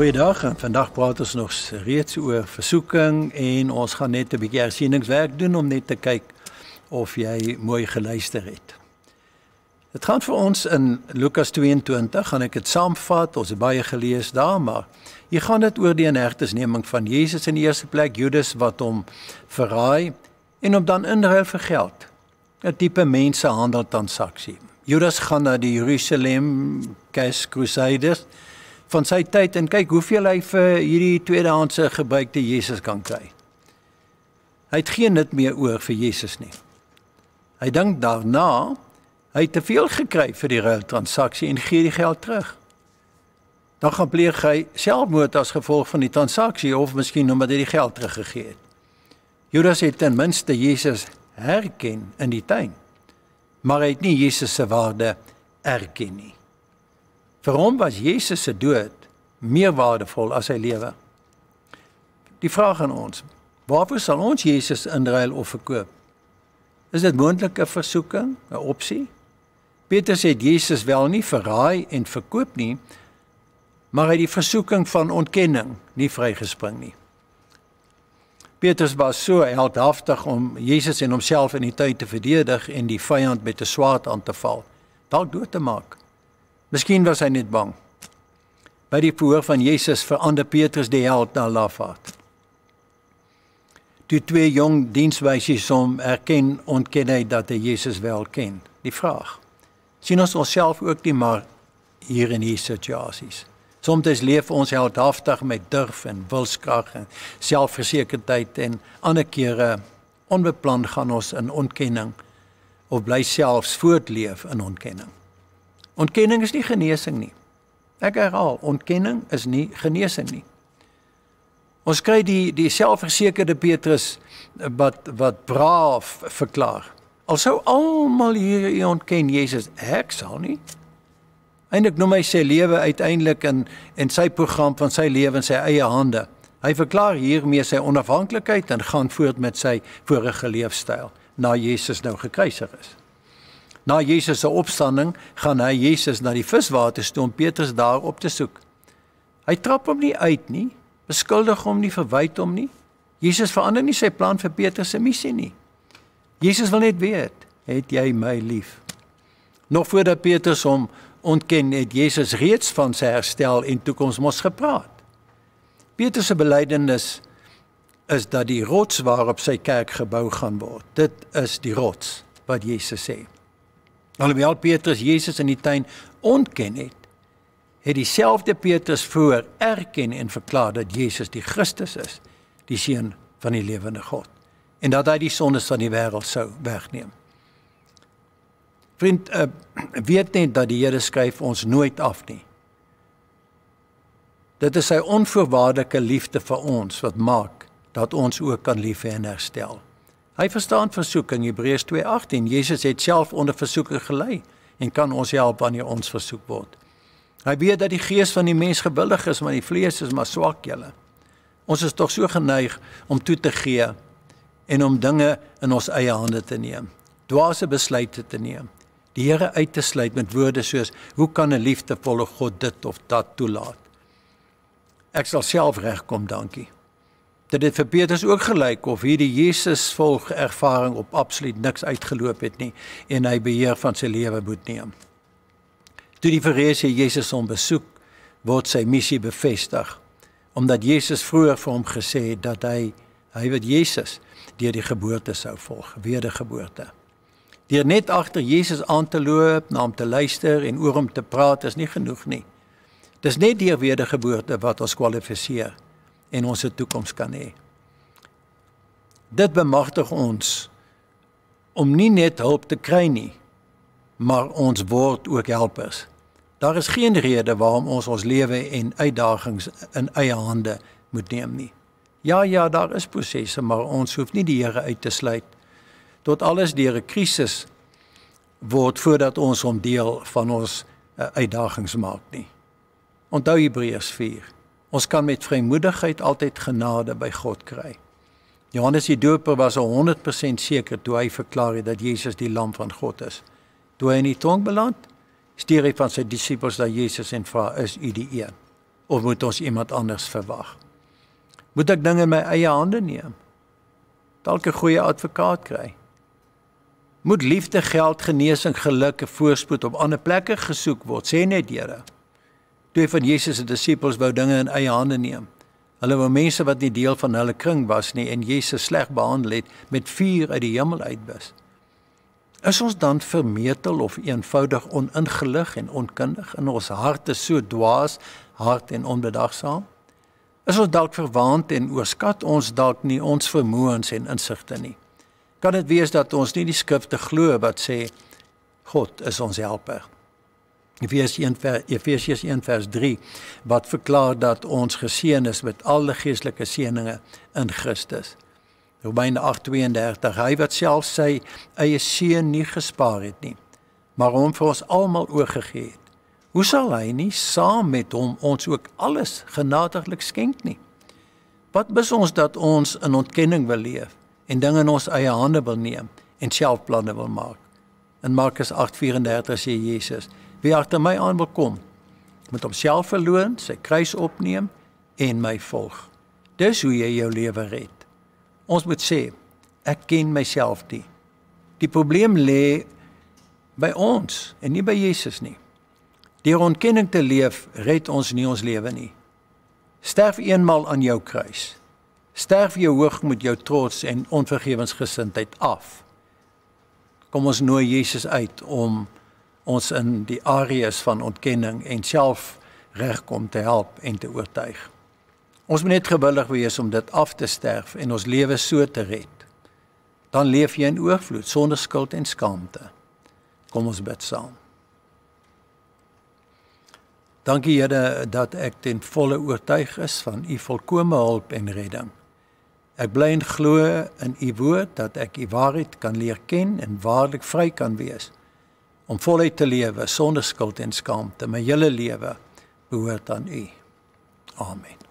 Goeiedag, en vandag praat ons nog reeds oor versoeking en ons gaan net 'n bietjie hersieningswerk doen om net te kyk of jy mooi geluister het. Dit gaan vir ons in Lukas 22, gaan ek dit saamvat, ons het baie gelees daar, maar hier gaan dit oor die inhegtenisneming van Jesus in die eerste plek, Judas wat hom verraai en hom dan inruil vir geld. 'n tipe mensenhandeltransaksie. Judas gaan na die Jerusalem Cash Crusaders van sy tyd en kyk hoeveel hy vir hierdie tweedehandse gebruikte Jesus kan kry. Hy het geen nut meer oor vir Jesus nie. Hy dink daarna, hy het te veel gekry vir die ruiltransaksie en gee die geld terug. Dan gaan pleeg hy selfmoord as gevolg van die transaksie of miskien omdat hy die geld teruggegee het. Judas het ten minste Jesus herken in die tuin, maar hy het nie Jesus se waarde erken nie. Vir hom was Jesus se dood meer waardevol as sy lewe. Die vraag aan ons, waarvoor sal ons Jesus inruil of verkoop? Is dit moontlik 'n versoeking, 'n opsie? Petrus het Jesus wel nie verraai en verkoop nie, maar hy het die versoeking van ontkenning nie vrygespring nie. Petrus was so heldhaftig om Jesus en homself in die tuin te verdedig en die vyand met 'n swaard aan te val, dalk dood te maak. Miskien was hy net bang. By die verhoor van Jesus verander Petrus die held na lafaard. Toe twee jong dienswysies hom erken, ontken hy dat hy Jesus wel ken. Die vraag, sien ons onsself ook nie maar hier in hierdie situasies? Soms leef ons heldhaftig met durf en wilskrag en selfversekerdheid en ander kere onbeplan gaan ons in ontkenning of bly selfs voortleef in ontkenning. Ontkenning is nie genesing nie. Ek herhaal, ontkenning is nie genesing nie. Ons kry die selfversekerde Petrus wat braaf verklaar. Al sou almal hier ontken Jesus, ek sal nie. Eindelik noem hy sy lewe uiteindelik in sy program van sy lewe in sy eie hande. Hy verklaar hiermee sy onafhanklikheid en gaan voort met sy vorige leefstyl, na Jesus nou gekruisig is. Na Jesus se opstanding gaan hy Jesus na die viswaters toe om Petrus daar op te soek. Hy trap hom nie uit nie, beskuldig hom nie, verwyd hom nie. Jesus verander nie sy plan vir Petrus se missie nie. Jesus wil net weet, het jy my lief? Nog voordat Petrus hom ontken, het Jesus reeds van sy herstel en toekoms mos gepraat. Petrus se belydenis is dat die rots waarop sy kerk gebou gaan word, dit is die rots wat Jesus sê. Alhoewel Petrus Jesus in die tuin ontken het dieselfde Petrus voor erken en verklaar dat Jesus die Christus is, die seun van die lewende God, en dat hy die sondes van die wêreld sou wegneem. Vriend, weet net dat die Here skryf ons nooit af nie. Dit is sy onvoorwaardelike liefde vir ons wat maak dat ons ook kan lief hê en herstel. Hy verstaan versoeking, Hebreërs 2:18. Jesus het self onder versoeking gelei en kan ons help wanneer ons versoek word. Hy weet dat die gees van die mens gewillig is, maar die vlees is maar swak julle. Ons is tog so geneig om toe te gee en om dinge in ons eie hande te neem, dwaase besluite te neem, die Here uit te sluit met woorde soos, hoe kan 'n liefdevolle God dit of dat toelaat? Ek sal self regkom, dankie. Dit het vir Petrus ook gelyk of hierdie Jesus volg ervaring op absoluut niks uitgeloop het nie en hy beheer van sy lewe moet neem. Toe die Fariseë Jesus hom besoek, word sy missie bevestig, omdat Jesus vroeër vir hom gesê het dat hy wat Jesus deur die geboorte sou volg, wedergeboorte. Deur net agter Jesus aan te loop, na hom te luister en oor hom te praat is nie genoeg nie. Dis net deur wedergeboorte wat ons kwalifiseer en ons 'n toekoms kan hê. Dit bemagtig ons om nie net hulp te kry nie, maar ons word ook helpers. Daar is geen rede waarom ons lewe en uitdagings in eie hande moet neem nie. Ja, daar is prosesse, maar ons hoef nie die Here uit te sluit tot alles deur 'n krisis word voordat ons hom deel van ons uitdagings maak nie. Onthou Hebreërs 4. Ons kan met vrymoedigheid altyd genade by God kry. Johannes die Doper was 100% seker toe hy verklaar het dat Jesus die lam van God is. Toe hy in die tronk beland, stuur hy van sy disippels na Jesus en vra, is u die een? of moet ons iemand anders verwag? Moet ek dinge in my eie hande neem? Dalk 'n goeie advokaat kry? Moet liefde, geld, genesing, geluk en voorspoed op ander plekke gesoek word? Sê net, Here. 2 van Jesus se disippels wou dinge in eie hande neem. Hulle wou mense wat nie deel van hulle kring was nie en Jesus sleg behandel het met vuur uit die hemel uitbus. Is ons dan vermetel of eenvoudig oningelig en onkundig in ons harte so dwaas, hard en onbedagsaam? Is ons dalk verwaand en oorskat ons dalk nie ons vermoëns en insigte nie? Kan dit wees dat ons nie die skrifte glo wat sê, God is ons helper? Efesiërs 1 vers 3, wat verklaar dat ons geseën is met alle geestelike seëninge in Christus. Romeine 8:32, hy wat self sy eie seun nie gespaar het nie, maar hom vir ons almal oorgegee het. Hoe sal hy nie saam met hom ons ook alles genadiglik skenk nie? Wat mis ons dat ons in ontkenning wil leef en dinge in ons eie hande wil neem en self planne wil maak? In Markus 8:34 sê Jesus, wie agter my aan wil kom, moet homself verloon, sy kruis opneem en my volg. Dis hoe jy jou lewe red. Ons moet sê, ek ken myself nie. Die probleem lê by ons en nie by Jesus nie. Deur ontkenning te leef, red ons nie ons lewe nie. Sterf eenmal aan jou kruis. Sterf jou hoogmoed, jou trots en onvergewensgesindheid af. Kom ons nooi Jesus uit om ons in die areas van ontkenning en self regkom te help en te oortuig. Ons moet net gewillig wees om dit af te sterf en ons lewe so te red. Dan leef jy in oorvloed, sonder skuld en skaamte. Kom ons bid saam. Dankie Here dat ek ten volle oortuig is van u volkome hulp en redding. Ek bly en glo in u woord dat ek u waarheid kan leer ken en waarlik vry kan wees, om voluit te lewe sonder skuld en skaamte. My hele lewe behoort aan u. Amen.